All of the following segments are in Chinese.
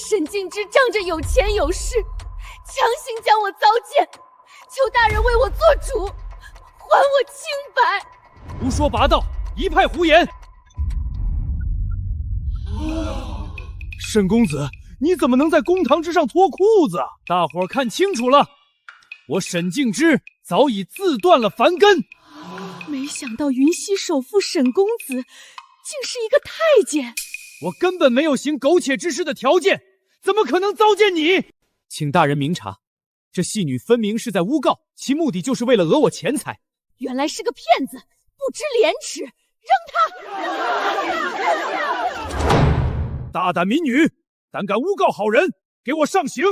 沈敬之仗着有钱有势，强行将我糟践，求大人为我做主，还我清白。胡说八道，一派胡言！沈公子，你怎么能在公堂之上脱裤子？大伙儿看清楚了，我沈敬之早已自断了凡根。没想到云溪首富沈公子竟是一个太监，我根本没有行苟且之事的条件，怎么可能糟践你？请大人明察，这戏女分明是在诬告，其目的就是为了讹我钱财。原来是个骗子，不知廉耻，扔他！大胆民女，胆敢诬告好人，给我上刑！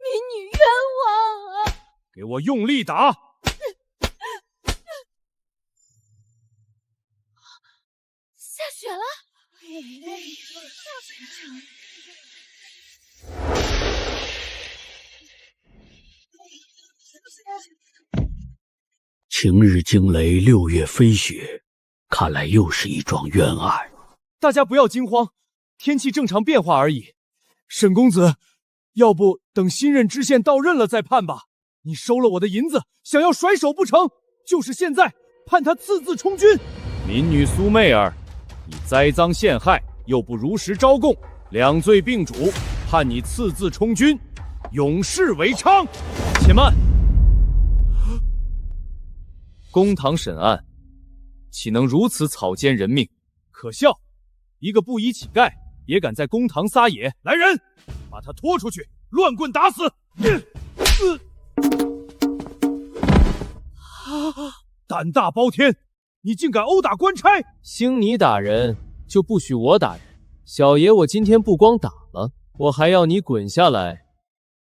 民女冤枉啊！给我用力打！下雪了！晴日惊雷，6月飞雪，看来又是一桩冤案。大家不要惊慌，天气正常变化而已。沈公子，要不等新任知县到任了再判吧？你收了我的银子，想要甩手不成？就是现在，判他赐字充军。民女苏媚儿，你栽赃陷害，又不如实招供，两罪并主，判你赐字充军，永世为娼。且慢，公堂审案，岂能如此草菅人命？可笑！一个布衣乞丐也敢在公堂撒野！来人，把他拖出去，乱棍打死！胆大包天，你竟敢殴打官差！兴你打人，就不许我打人。小爷我今天不光打了，我还要你滚下来，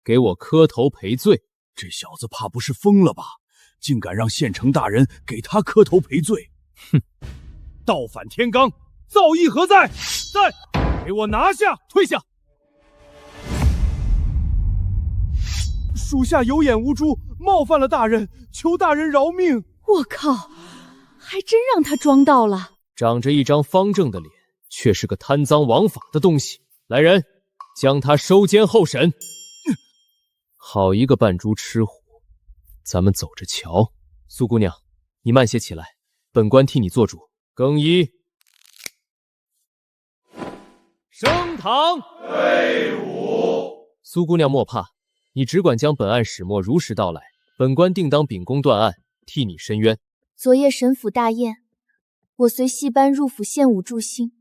给我磕头赔罪。这小子怕不是疯了吧？竟敢让县城大人给他磕头赔罪！哼，倒反天罡，造诣何在？在，给我拿下，退下！属下有眼无珠，冒犯了大人，求大人饶命！我靠，还真让他装到了。长着一张方正的脸，却是个贪赃枉法的东西。来人，将他收监候审。好一个扮猪吃虎，咱们走着瞧。苏姑娘，你慢些起来，本官替你做主。更衣，升堂，退伍。苏姑娘莫怕，你只管将本案始末如实道来，本官定当秉公断案，替你申冤。昨夜沈府大宴，我随戏班入府献舞助兴。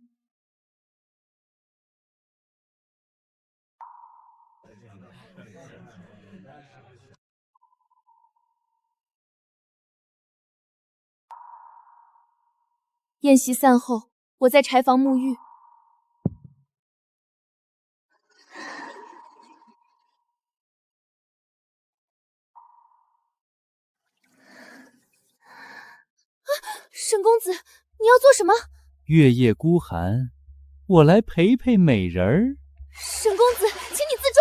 宴席散后，我在柴房沐浴。沈公子，你要做什么？月夜孤寒，我来陪陪美人儿。沈公子，请你自重。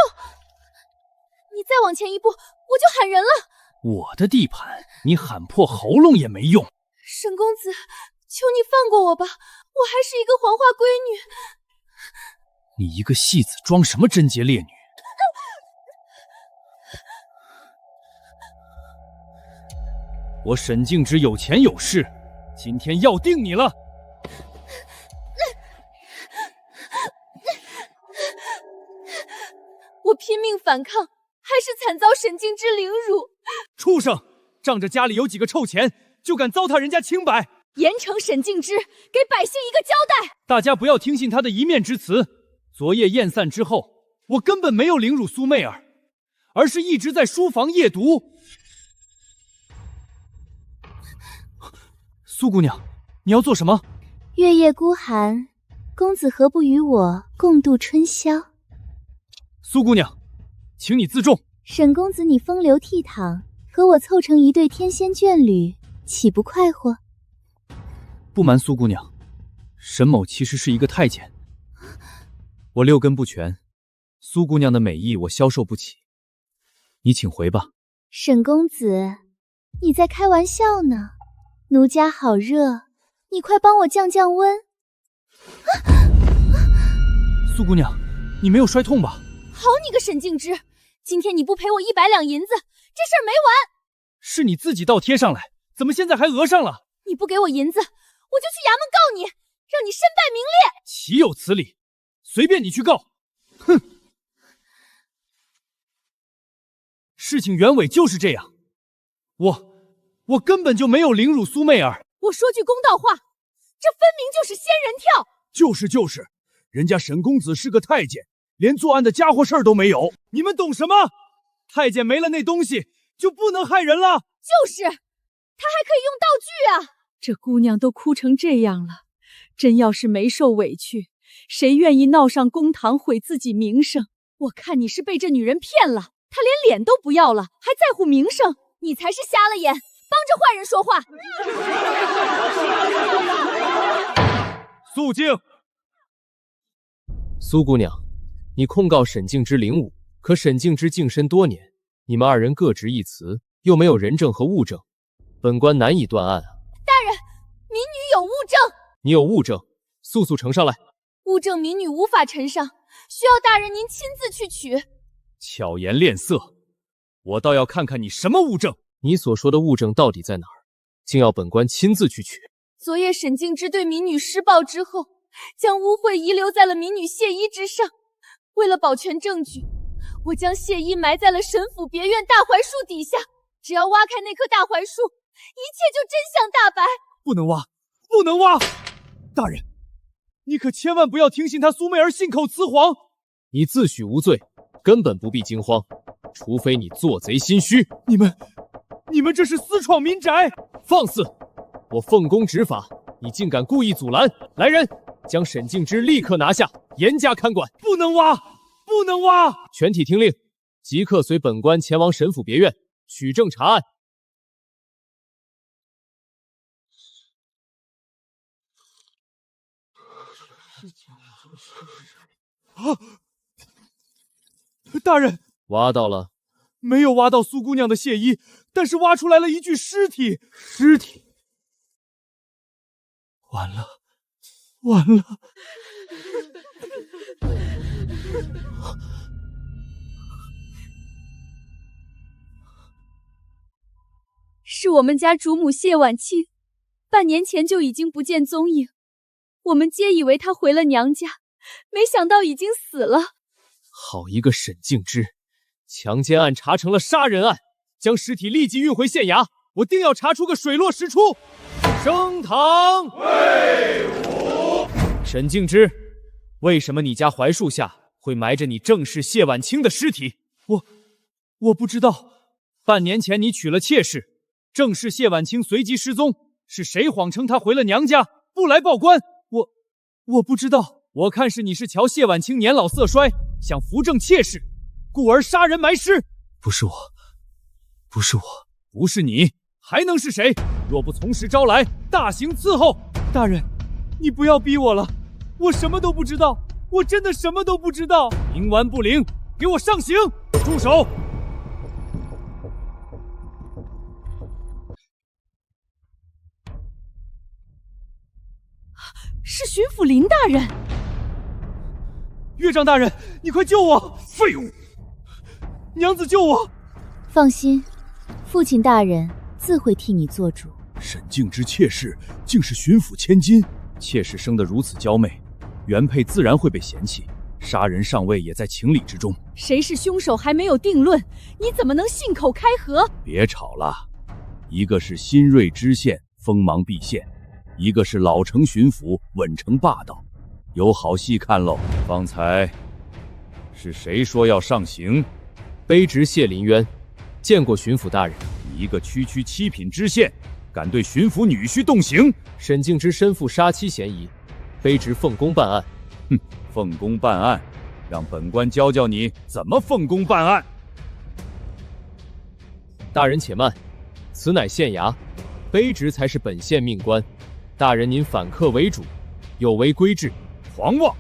你再往前一步，我就喊人了。我的地盘，你喊破喉咙也没用。沈公子，求你放过我吧，我还是一个黄花闺女。你一个戏子，装什么贞洁烈女？我沈敬之有钱有势，今天要定你了。我拼命反抗，还是惨遭沈敬之凌辱。畜生，仗着家里有几个臭钱，就敢糟蹋人家清白。严惩沈敬之，给百姓一个交代。大家不要听信他的一面之词。昨夜宴散之后，我根本没有凌辱苏媚儿，而是一直在书房夜读。苏姑娘，你要做什么？月夜孤寒，公子何不与我共度春宵？苏姑娘，请你自重。沈公子，你风流倜傥，和我凑成一对天仙眷侣，岂不快活？不瞒苏姑娘，沈某其实是一个太监，我六根不全，苏姑娘的美意我消受不起，你请回吧。沈公子，你在开玩笑呢？奴家好热，你快帮我降降温。苏姑娘，你没有摔痛吧？好你个沈静之，今天你不赔我100两银子，这事儿没完。是你自己倒贴上来，怎么现在还讹上了？你不给我银子，我就去衙门告你，让你身败名裂。岂有此理！随便你去告。哼！事情原委就是这样，我根本就没有凌辱苏媚儿。我说句公道话，这分明就是仙人跳。就是，人家沈公子是个太监，连作案的家伙事儿都没有。你们懂什么？太监没了那东西就不能害人了。就是，他还可以用道具啊。这姑娘都哭成这样了，真要是没受委屈，谁愿意闹上公堂毁自己名声？我看你是被这女人骗了，她连脸都不要了，还在乎名声？你才是瞎了眼，帮着坏人说话。肃静！苏姑娘，你控告沈静之凌辱，可沈静之净身多年，你们2人各执一词，又没有人证和物证，本官难以断案啊。大人，民女有物证。你有物证，速呈上来。物证民女无法呈上，需要大人您亲自去取。巧言恋色，我倒要看看你什么物证。你所说的物证到底在哪儿？竟要本官亲自去取？昨夜沈静之对民女施暴之后，将污秽遗留在了民女亵衣之上。为了保全证据，我将亵衣埋在了沈府别院大槐树底下。只要挖开那棵大槐树，一切就真相大白。不能挖，不能挖！大人，你可千万不要听信他苏媚儿信口雌黄。你自诩无罪，根本不必惊慌，除非你做贼心虚。你们这是私闯民宅！放肆！我奉公执法，你竟敢故意阻拦！来人，将沈静之立刻拿下，严加看管。不能挖，不能挖！全体听令，即刻随本官前往沈府别院取证查案。大人，挖到了？没有挖到苏姑娘的亵衣，但是挖出来了一具尸体。完了！是我们家主母谢婉清，半年前就已经不见踪影，我们皆以为她回了娘家，没想到已经死了。好一个沈静之！强奸案查成了杀人案，将尸体立即运回县衙，我定要查出个水落石出。升堂！威武！沈静之，为什么你家槐树下会埋着你正室谢婉清的尸体？我不知道。半年前你娶了妾室，正室谢婉清随即失踪，是谁谎称她回了娘家，不来报官？我不知道。我看是你是瞧谢婉清年老色衰，想扶正妾室，故而杀人埋尸。不是我，不是你，还能是谁？若不从实招来，大刑伺候。大人，你不要逼我了，我什么都不知道，我真的什么都不知道。冥顽不灵，给我上刑！住手！是巡抚林大人。岳丈大人，你快救我！废物！娘子救我！放心，父亲大人自会替你做主。沈静之妾室竟是巡抚千金，妾室生得如此娇媚，原配自然会被嫌弃，杀人上位也在情理之中。谁是凶手还没有定论，你怎么能信口开河？别吵了，一个是新锐知县锋芒毕现，一个是老成巡抚稳成霸道，有好戏看喽。方才是谁说要上刑？卑职谢林渊，见过巡抚大人。你一个区七品知县，敢对巡抚女婿动刑？沈静之身负杀妻嫌疑，卑职奉公办案。哼，奉公办案，让本官教教你怎么奉公办案。大人且慢，此乃县衙，卑职才是本县命官。大人您反客为主，有违规制。狂妄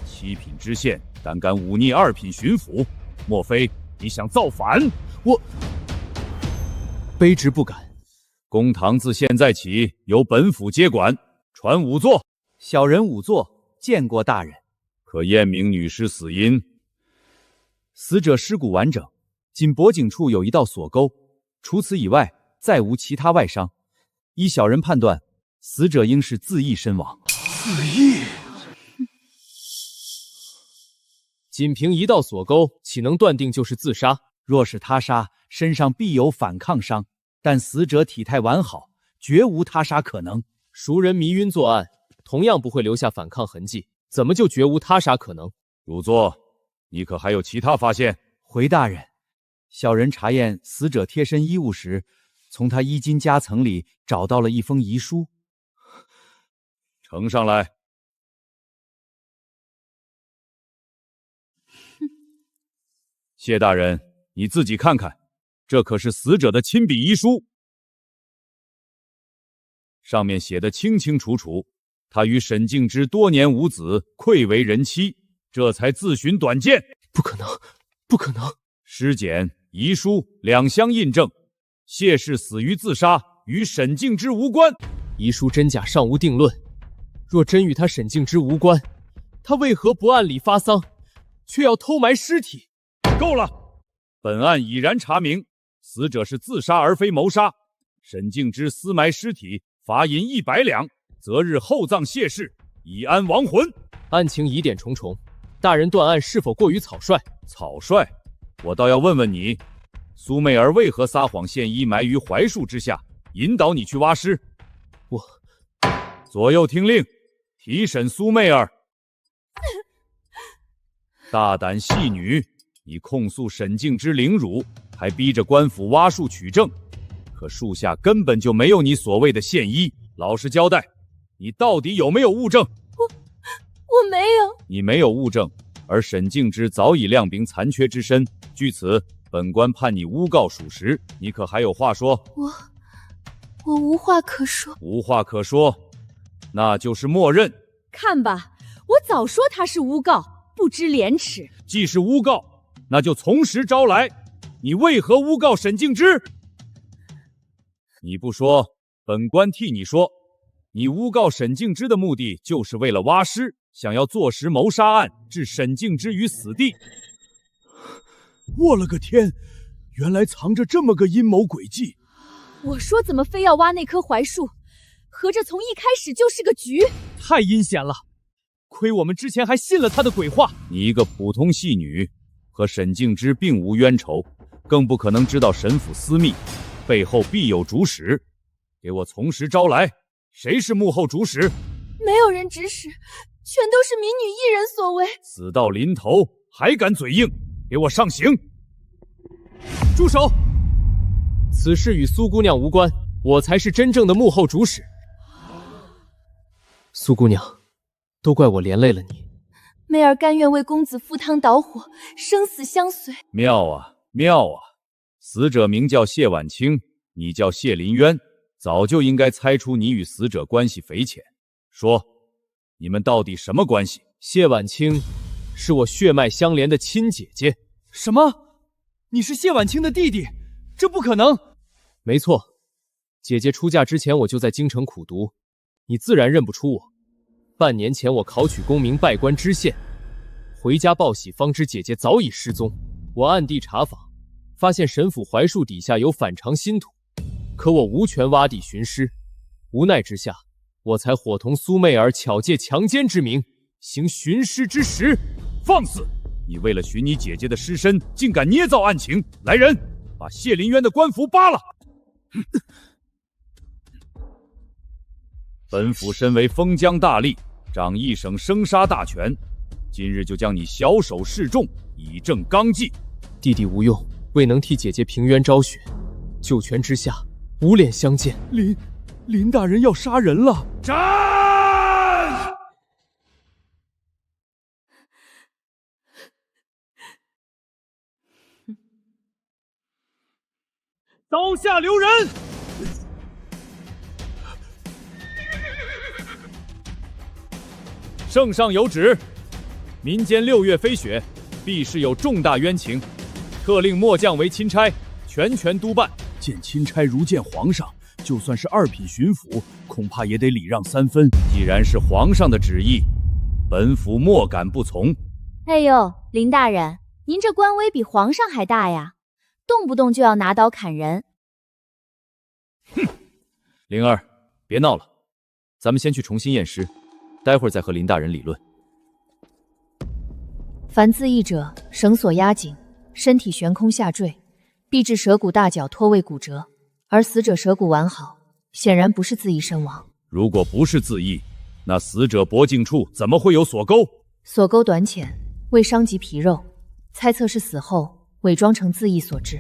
！7品知县胆敢忤逆2品巡抚，莫非你想造反？卑职不敢。公堂自现在起由本府接管，传仵作。小人仵作见过大人。可验明女尸死因？死者尸骨完整，仅脖颈处有一道锁沟，除此以外再无其他外伤。依小人判断，死者应是自缢身亡。自缢？仅凭一道锁沟，岂能断定就是自杀？若是他杀，身上必有反抗伤，但死者体态完好，绝无他杀可能。熟人迷晕作案，同样不会留下反抗痕迹，怎么就绝无他杀可能？仵作，你可还有其他发现？回大人，小人查验死者贴身衣物时，从他衣襟夹层里找到了一封遗书。呈上来。谢大人，你自己看看，这可是死者的亲笔遗书，上面写得清清楚楚，他与沈敬之多年无子，愧为人妻，这才自寻短见。不可能，不可能！尸检、遗书两相印证，谢氏死于自杀，与沈敬之无关。遗书真假尚无定论，若真与他沈敬之无关，他为何不按理发丧，却要偷埋尸体？够了！本案已然查明，死者是自杀而非谋杀。沈敬之私埋尸体，罚银100两，择日厚葬谢氏，以安亡魂。案情疑点重重，大人断案是否过于草率？草率？我倒要问问你，苏媚儿为何撒谎现衣埋于槐树之下，引导你去挖尸？我……左右听令，提审苏媚儿。大胆戏女！你控诉沈敬之凌辱，还逼着官府挖树取证，可树下根本就没有你所谓的现衣。老实交代，你到底有没有物证？我没有。你没有物证，而沈敬之早已亮明残缺之身，据此，本官判你诬告属实。你可还有话说？我无话可说。无话可说，那就是默认。看吧，我早说他是诬告，不知廉耻。既是诬告，那就从实招来，你为何诬告沈敬之？你不说，本官替你说。你诬告沈敬之的目的，就是为了挖尸，想要坐实谋杀案，置沈敬之于死地。我了个天，原来藏着这么个阴谋诡计。我说怎么非要挖那棵槐树，合着从一开始就是个局。太阴险了，亏我们之前还信了他的鬼话。你一个普通戏女，和沈敬之并无冤仇，更不可能知道沈府私密，背后必有主使。给我从实招来，谁是幕后主使？没有人指使，全都是民女一人所为。死到临头还敢嘴硬，给我上刑！住手！此事与苏姑娘无关，我才是真正的幕后主使。苏姑娘，都怪我连累了你。媚儿甘愿为公子赴汤蹈火，生死相随。妙啊，妙啊！死者名叫谢婉清，你叫谢林渊，早就应该猜出你与死者关系匪浅。说，你们到底什么关系？谢婉清是我血脉相连的亲姐姐。什么？你是谢婉清的弟弟？这不可能！没错，姐姐出嫁之前我就在京城苦读，你自然认不出我。半年前我考取功名，拜官知县，回家报喜，方知姐姐早已失踪。我暗地查访，发现沈府槐树底下有反常新土，可我无权挖地寻尸。无奈之下，我才伙同苏媚儿巧借强奸之名，行寻尸之实。放肆！你为了寻你姐姐的尸身，竟敢捏造案情！来人，把谢林渊的官服扒了！本府身为封疆大吏，掌一省生杀大权，今日就将你小手示众，以正纲纪。弟弟无用，未能替姐姐平冤昭雪，九泉之下无脸相见。林大人要杀人了！斩！刀下留人！圣上有旨，民间6月飞雪，必是有重大冤情，特令末将为钦差，全权督办。见钦差如见皇上，就算是2品巡抚，恐怕也得礼让3分。既然是皇上的旨意，本府莫敢不从。哎呦，林大人，您这官威比皇上还大呀，动不动就要拿刀砍人。哼，灵儿，别闹了，咱们先去重新验尸，待会儿再和林大人理论。凡自缢者，绳索压紧，身体悬空下坠，必致舌骨大角脱位骨折，而死者舌骨完好，显然不是自缢身亡。如果不是自缢，那死者脖颈处怎么会有锁钩？锁钩短浅，未伤及皮肉，猜测是死后伪装成自缢所致。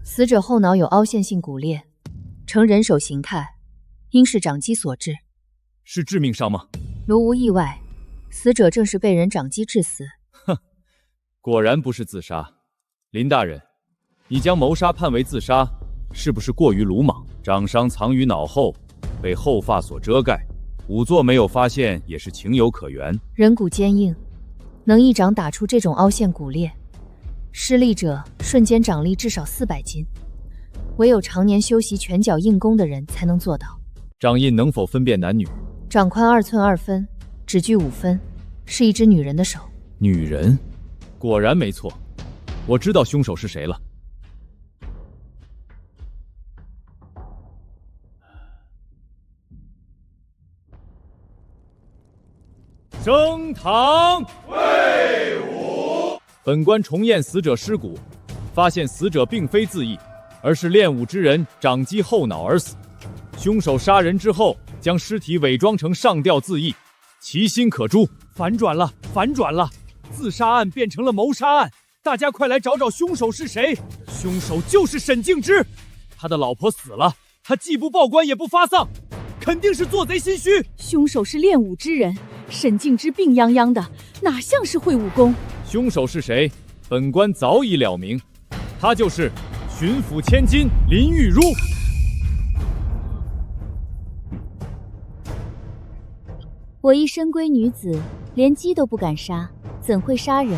死者后脑有凹陷性骨裂，呈人手形态，应是掌击所致。是致命伤吗？如无意外，死者正是被人掌击致死。哼，果然不是自杀。林大人，你将谋杀判为自杀，是不是过于鲁莽？掌伤藏于脑后，被后发所遮盖，仵作没有发现也是情有可原。人骨坚硬，能一掌打出这种凹陷骨裂，施力者瞬间掌力至少400斤，唯有常年修习拳脚硬功的人才能做到。掌印能否分辨男女？掌宽2寸2分，指距5分，是一只女人的手。女人？果然没错，我知道凶手是谁了。升堂，魏武。本官重验死者尸骨，发现死者并非自缢，而是练武之人掌击后脑而死。凶手杀人之后，将尸体伪装成上吊自缢，其心可诛。反转了，反转了！自杀案变成了谋杀案，大家快来找找凶手是谁！凶手就是沈敬之，他的老婆死了，他既不报官也不发丧，肯定是做贼心虚。凶手是练武之人，沈敬之病殃殃的，哪像是会武功？凶手是谁？本官早已了明，他就是巡抚千金林玉茹。我一深闺女子，连鸡都不敢杀，怎会杀人？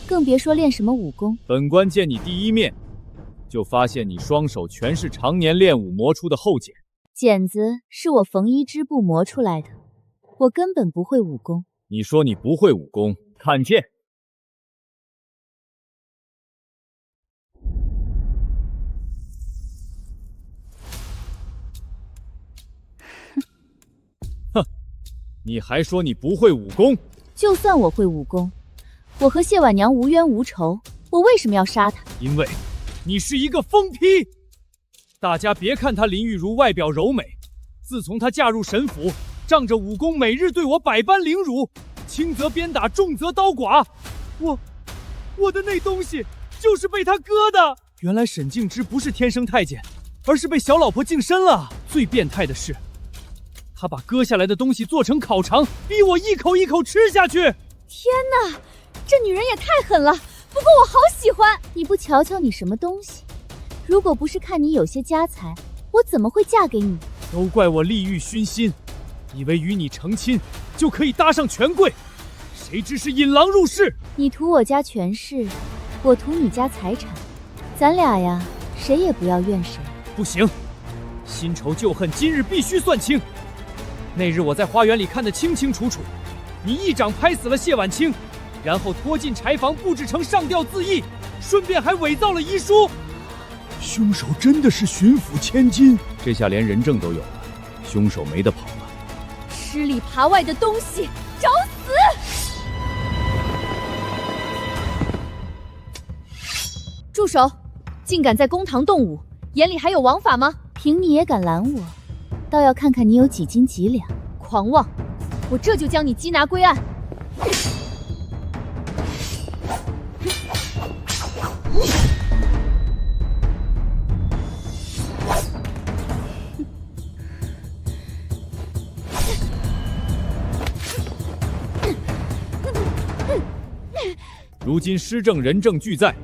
更别说练什么武功。本官见你第一面，就发现你双手全是常年练武磨出的厚茧。茧子是我缝衣织布磨出来的，我根本不会武功。你说你不会武功，看剑。哼，你还说你不会武功？就算我会武功，我和谢婉娘无冤无仇，我为什么要杀她？因为你是一个疯批。大家别看她林玉茹外表柔美，自从她嫁入沈府，仗着武功每日对我百般凌辱，轻则鞭打，重则刀剐。我的那东西就是被她割的。原来沈敬之不是天生太监，而是被小老婆净身了。最变态的是，他把割下来的东西做成烤肠，逼我一口一口吃下去。天哪，这女人也太狠了！不过我好喜欢。你不瞧瞧你什么东西？如果不是看你有些家财，我怎么会嫁给你？都怪我利欲熏心，以为与你成亲就可以搭上权贵，谁知是引狼入室。你图我家权势，我图你家财产，咱俩呀，谁也不要怨谁。不行，新仇旧恨今日必须算清。那日我在花园里看得清清楚楚，你一掌拍死了谢婉清，然后拖进柴房布置成上吊自缢，顺便还伪造了遗书。凶手真的是巡抚千金，这下连人证都有了，凶手没得跑了。吃里扒外的东西，找死！住手！竟敢在公堂动武，眼里还有王法吗？凭你也敢拦我，倒要看看你有几斤几两。狂妄！我这就将你缉拿归案。如今尸证人证俱在，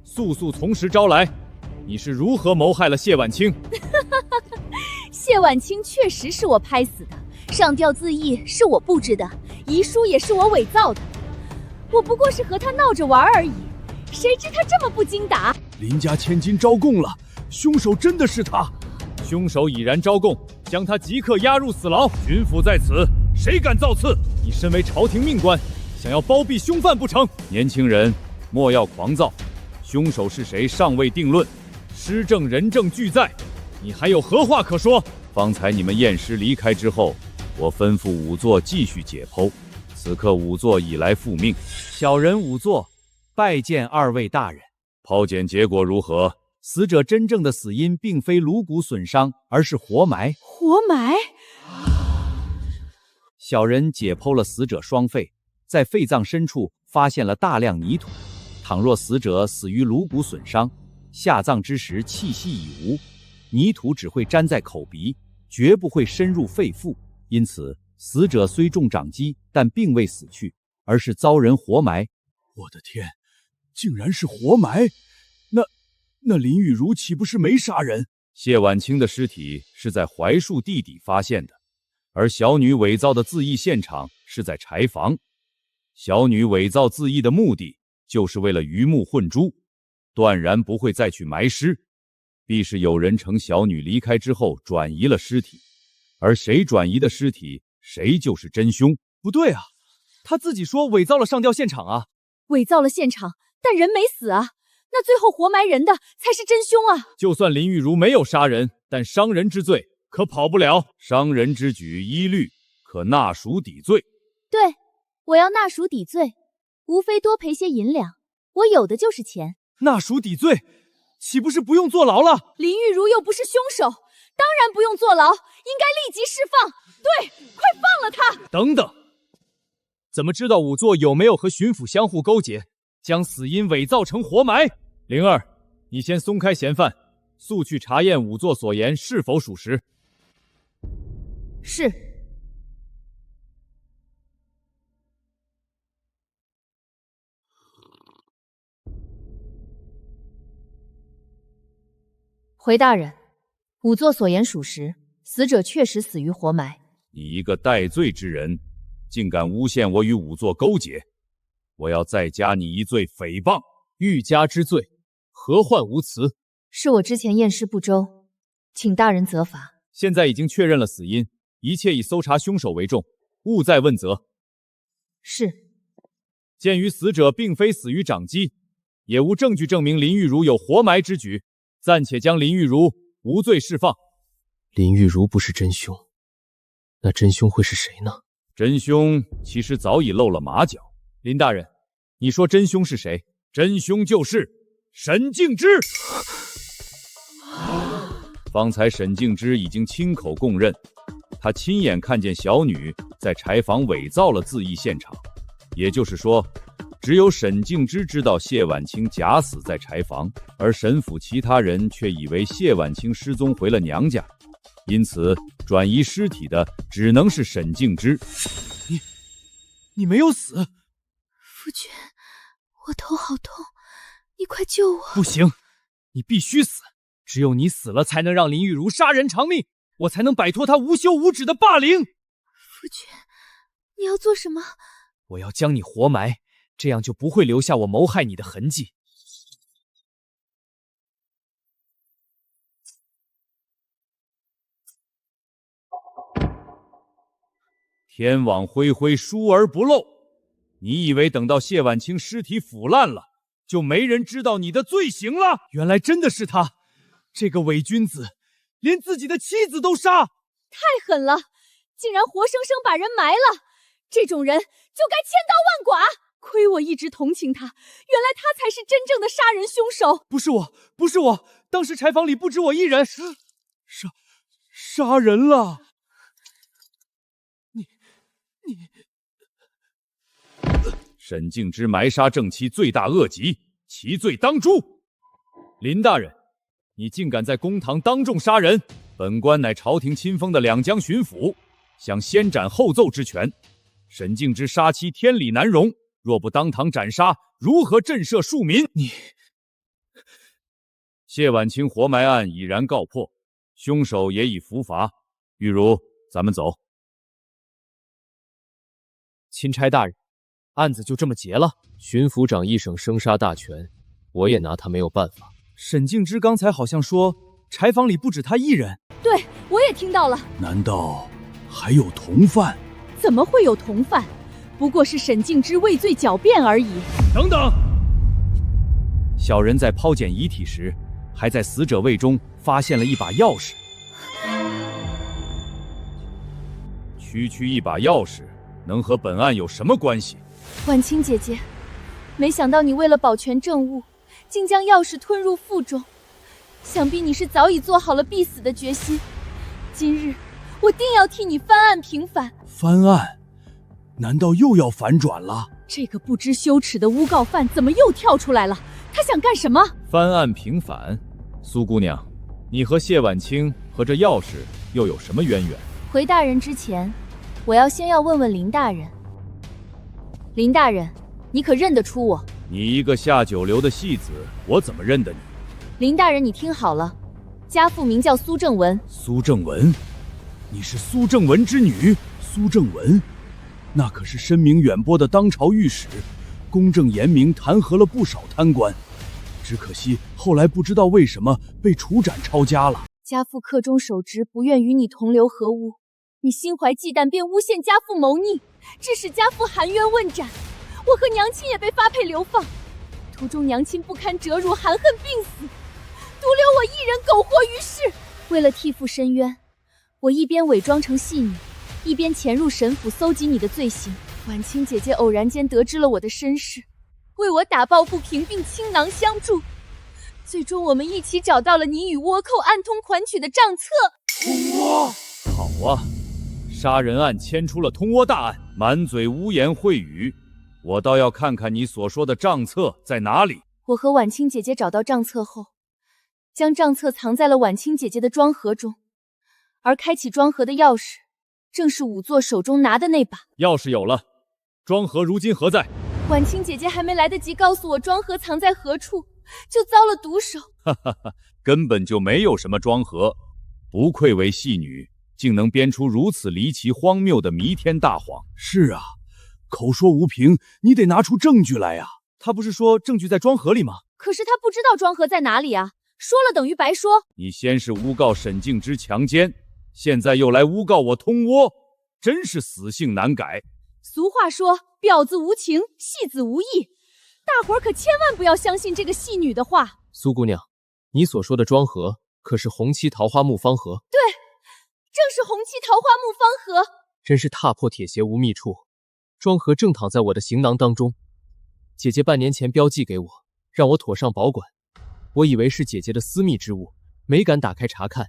速速从实招来。你是如何谋害了谢婉清？谢婉清确实是我拍死的，上吊自缢是我布置的，遗书也是我伪造的。我不过是和他闹着玩而已，谁知他这么不经打。林家千金招供了，凶手真的是他。凶手已然招供，将他即刻押入死牢。巡抚在此，谁敢造次？你身为朝廷命官，想要包庇凶犯不成？年轻人，莫要狂躁。凶手是谁尚未定论，尸证人证俱在，你还有何话可说？方才你们验尸离开之后，我吩咐仵作继续解剖。此刻仵作已来复命。小人仵作拜见二位大人。剖检结果如何？死者真正的死因并非颅骨损伤，而是活埋。活埋？小人解剖了死者双肺，在肺脏深处发现了大量泥土。倘若死者死于颅骨损伤，下葬之时气息已无，泥土只会粘在口鼻，绝不会深入肺腹。因此，死者虽中掌击，但并未死去，而是遭人活埋。我的天，竟然是活埋！那林雨如岂不是没杀人？谢婉清的尸体是在槐树地底发现的，而小女伪造的自缢现场是在柴房。小女伪造自缢的目的就是为了鱼目混珠，断然不会再去埋尸，必是有人乘小女离开之后转移了尸体，而谁转移的尸体，谁就是真凶。不对啊，他自己说伪造了上吊现场啊。伪造了现场，但人没死啊。那最后活埋人的才是真凶啊！就算林玉如没有杀人，但伤人之罪可跑不了。伤人之举依律可纳赎抵罪。对，我要纳赎抵罪，无非多赔些银两，我有的就是钱。纳赎抵罪，岂不是不用坐牢了？林玉如又不是凶手，当然不用坐牢，应该立即释放。对，快放了他！等等，怎么知道仵作有没有和巡抚相互勾结，将死因伪造成活埋？灵儿，你先松开嫌犯，速去查验仵作所言是否属实。是。回大人，仵作所言属实，死者确实死于活埋。你一个戴罪之人，竟敢诬陷我与仵作勾结，我要再加你一罪诽谤。欲加之罪，何患无辞？是我之前验尸不周，请大人责罚。现在已经确认了死因，一切以搜查凶手为重，勿再问责。是。鉴于死者并非死于掌击，也无证据证明林玉如有活埋之举，暂且将林玉如无罪释放。林玉如不是真凶，那真凶会是谁呢？真凶其实早已露了马脚。林大人，你说真凶是谁？真凶就是沈敬之。方才沈敬之已经亲口供认，他亲眼看见小女在柴房伪造了自缢现场，也就是说，只有沈敬之知道谢婉清假死在柴房，而沈府其他人却以为谢婉清失踪回了娘家，因此转移尸体的只能是沈敬之。你没有死。夫君，我头好痛，你快救我！不行，你必须死，只有你死了，才能让林玉如杀人偿命，我才能摆脱他无休无止的霸凌。夫君，你要做什么？我要将你活埋，这样就不会留下我谋害你的痕迹。天网恢恢，疏而不漏。你以为等到谢婉清尸体腐烂了，就没人知道你的罪行了？原来真的是他，这个伪君子，连自己的妻子都杀，太狠了，竟然活生生把人埋了。这种人就该千刀万剐。亏我一直同情他，原来他才是真正的杀人凶手。不是我，当时柴房里不止我一人，杀人了。你。沈敬之埋杀正妻，罪大恶极，其罪当诛。林大人，你竟敢在公堂当众杀人！本官乃朝廷亲封的两江巡抚，享先斩后奏之权。沈敬之杀妻，天理难容，若不当堂斩杀，如何震慑庶民？你……谢婉清活埋案已然告破，凶手也已伏法。玉如，咱们走。钦差大人，案子就这么结了？巡抚长一省生杀大权，我也拿他没有办法。沈静之刚才好像说柴房里不止他一人。对，我也听到了。难道还有同犯？怎么会有同犯？不过是沈静之畏罪狡辩而已。等等！小人在抛捡遗体时，还在死者胃中发现了一把钥匙。区一把钥匙，能和本案有什么关系？婉清姐姐，没想到你为了保全证物，竟将钥匙吞入腹中。想必你是早已做好了必死的决心。今日我定要替你翻案平反。翻案？难道又要反转了？这个不知羞耻的诬告犯怎么又跳出来了？他想干什么？翻案平反？苏姑娘，你和谢婉清和这钥匙又有什么渊源？回大人之前，我要先问问林大人。林大人，你可认得出我？你一个下九流的戏子，我怎么认得你？林大人，你听好了，家父名叫苏正文。苏正文？你是苏正文之女？苏正文，那可是声名远播的当朝御史，公正严明，弹劾了不少贪官。只可惜后来不知道为什么被处斩抄家了。家父恪忠守职，不愿与你同流合污，你心怀忌惮，便诬陷家父谋逆，致使家父含冤问斩。我和娘亲也被发配流放，途中娘亲不堪折辱，含恨病死，独留我一人苟活于世。为了替父伸冤，我一边伪装成戏女，一边潜入沈府搜集你的罪行。婉清姐姐偶然间得知了我的身世，为我打抱不平，并倾囊相助。最终我们一起找到了你与倭寇暗通款曲的账册。通倭！好啊，杀人案牵出了通倭大案，满嘴污言秽语，我倒要看看你所说的账册在哪里。我和婉清姐姐找到账册后，将账册藏在了婉清姐姐的装盒中，而开启装盒的钥匙正是仵作手中拿的那把。钥匙有了，装盒如今何在？婉清姐姐还没来得及告诉我装盒藏在何处，就遭了毒手。哈哈哈，根本就没有什么装盒，不愧为戏女，竟能编出如此离奇荒谬的弥天大谎。是啊，口说无凭，你得拿出证据来呀。他不是说证据在装盒里吗？可是他不知道装盒在哪里啊，说了等于白说。你先是诬告沈静之强奸，现在又来诬告我通倭，真是死性难改。俗话说，婊子无情，戏子无义，大伙儿可千万不要相信这个戏女的话。苏姑娘，你所说的装盒可是红漆桃花木方盒？对，正是红漆桃花木方盒。真是踏破铁鞋无觅处，装盒正躺在我的行囊当中。姐姐半年前标记给我，让我妥善保管。我以为是姐姐的私密之物，没敢打开查看，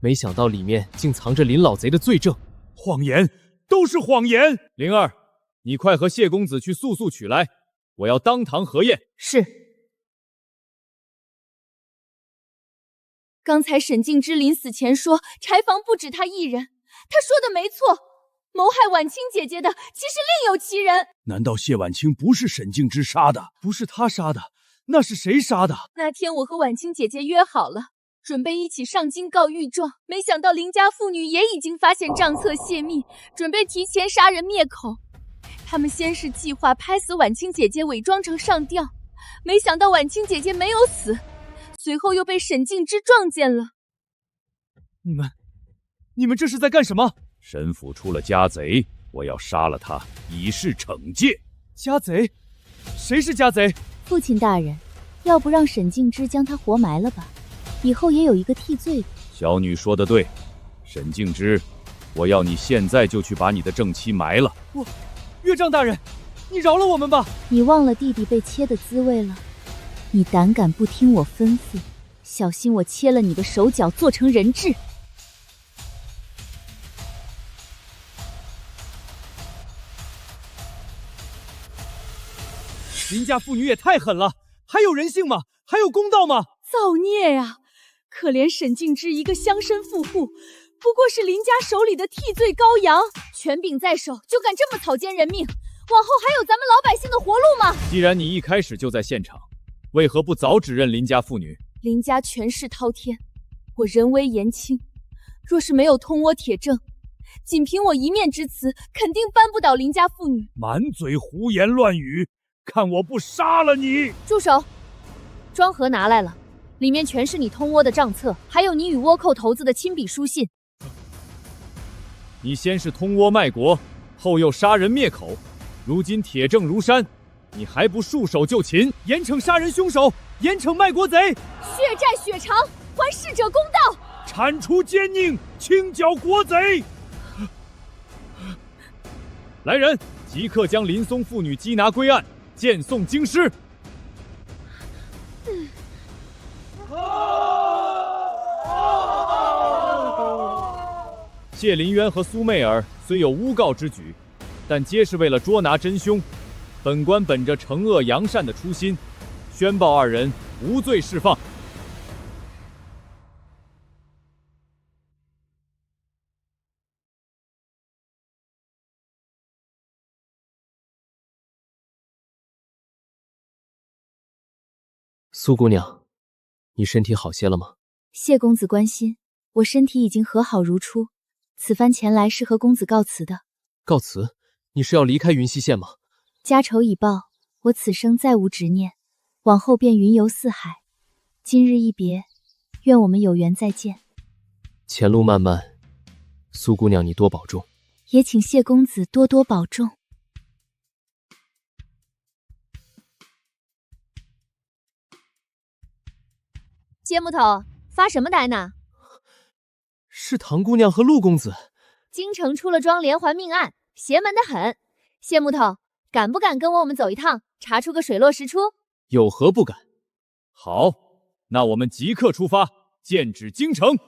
没想到里面竟藏着林老贼的罪证。谎言，都是谎言！灵儿，你快和谢公子去速速取来，我要当堂核验。是。刚才沈静之临死前说柴房不止他一人，他说的没错，谋害婉清姐姐的其实另有其人。难道谢婉清不是沈静之杀的？不是他杀的，那是谁杀的？那天我和婉清姐姐约好了，准备一起上京告御状，没想到林家妇女也已经发现账册泄密，准备提前杀人灭口。他们先是计划拍死婉清姐姐，伪装成上吊，没想到婉清姐姐没有死，随后又被沈静之撞见了。你们这是在干什么？沈府出了家贼，我要杀了他，以示惩戒。家贼？谁是家贼？父亲大人，要不让沈静之将他活埋了吧，以后也有一个替罪的。小女说的对，沈静之，我要你现在就去把你的正妻埋了。岳丈大人，你饶了我们吧！你忘了弟弟被切的滋味了？你胆敢不听我吩咐，小心我切了你的手脚，做成人质！林家妇女也太狠了，还有人性吗？还有公道吗？造孽呀！可怜沈静之一个乡绅富户，不过是林家手里的替罪羔羊，权柄在手，就敢这么草菅人命，往后还有咱们老百姓的活路吗？既然你一开始就在现场，为何不早指认林家妇女？林家权势滔天，我人微言轻，若是没有通倭铁证，仅凭我一面之词，肯定扳不倒林家妇女。满嘴胡言乱语，看我不杀了你！住手！装盒拿来了，里面全是你通倭的账册，还有你与倭寇头子的亲笔书信。你先是通倭卖国，后又杀人灭口，如今铁证如山，你还不束手就擒？严惩杀人凶手，严惩卖国贼，血债血偿，还逝者公道，铲除奸佞，清剿国贼。来人，即刻将林松妇女缉拿归案，荐送京师。谢林渊和苏媚儿虽有诬告之举，但皆是为了捉拿真凶。本官本着惩恶扬善的初心，宣报二人无罪释放。苏姑娘，你身体好些了吗？谢公子关心，我身体已经和好如初。此番前来是和公子告辞的。告辞？你是要离开云溪县吗？家仇已报，我此生再无执念，往后便云游四海。今日一别，愿我们有缘再见。前路漫漫，苏姑娘你多保重。也请谢公子多多保重。谢木头，发什么呆呢？是唐姑娘和陆公子。京城出了桩连环命案，邪门的很。谢木头，敢不敢跟我们走一趟，查出个水落石出？有何不敢？好，那我们即刻出发，剑指京城。